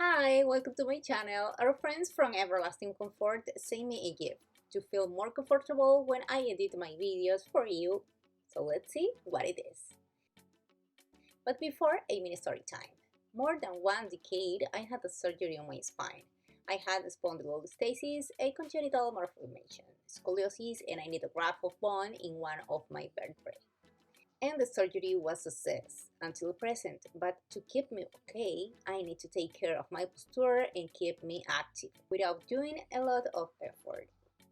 Hi, welcome to my channel. Our friends from Everlasting Comfort sent me a gift to feel more comfortable when I edit my videos for you. So let's see what it is. But before, a mini story time. More than 1 decade, I had a surgery on my spine. I had spondylolisthesis, a congenital malformation, scoliosis, and I need a graft of bone in one of my vertebrae. And the surgery was a success until present, but to keep me okay, I need to take care of my posture and keep me active without doing a lot of effort.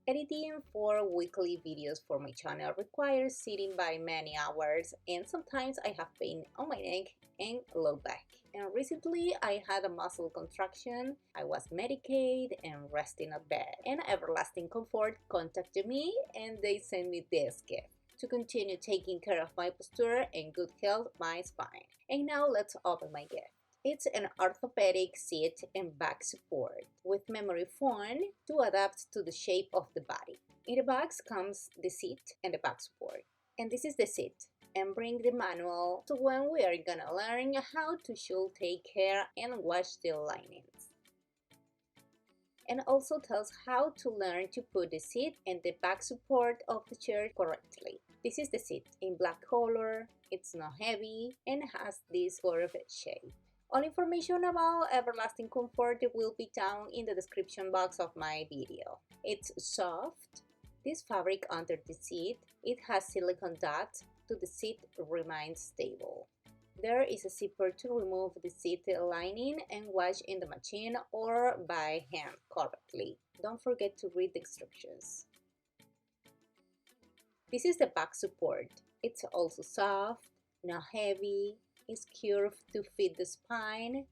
Editing 4 weekly videos for my channel requires sitting by many hours, and sometimes I have pain on my neck and low back. And recently I had a muscle contraction, I was medicated and resting at bed, and Everlasting Comfort contacted me and they sent me this gift to continue taking care of my posture and good health my spine. And now let's open my gift. It's an orthopedic seat and back support with memory foam to adapt to the shape of the body. In the box comes the seat and the back support. And this is the seat. And bring the manual to when we are gonna learn how to should take care and wash the linings. And also tells how to learn to put the seat and the back support of the chair correctly. This is the seat in black color, it's not heavy, and has this curved shape. All information about Everlasting Comfort will be down in the description box of my video. It's soft, this fabric under the seat, it has silicone dots so the seat remains stable. There is a zipper to remove the seat lining and wash in the machine or by hand correctly. Don't forget to read the instructions. This is the back support. It's also soft, not heavy, is curved to fit the spine,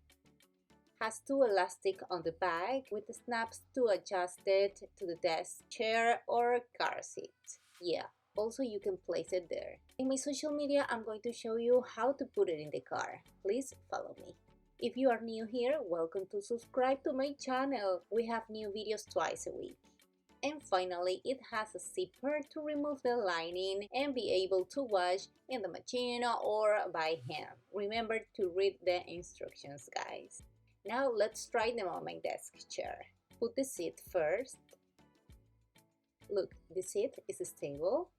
has 2 elastics on the back with snaps to adjust it to the desk, chair or car seat. Yeah, also you can place it there. In my social media, I'm going to show you how to put it in the car. Please follow me. If you are new here, welcome to subscribe to my channel. We have new videos twice a week. And finally, it has a zipper to remove the lining and be able to wash in the machine or by hand. Remember to read the instructions, guys. Now let's try them on my desk chair. Put the seat first. Look, the seat is stable.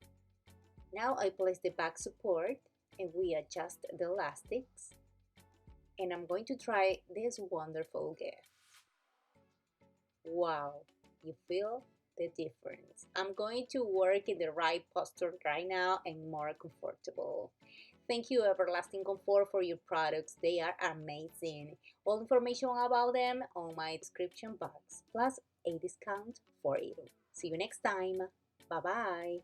Now I place the back support and we adjust the elastics. And I'm going to try this wonderful gift. Wow, you feel the difference. I'm going to work in the right posture right now and more comfortable. Thank you Everlasting Comfort for your products. They are amazing. All information about them on my description box, plus a discount for you. See you next time. Bye bye.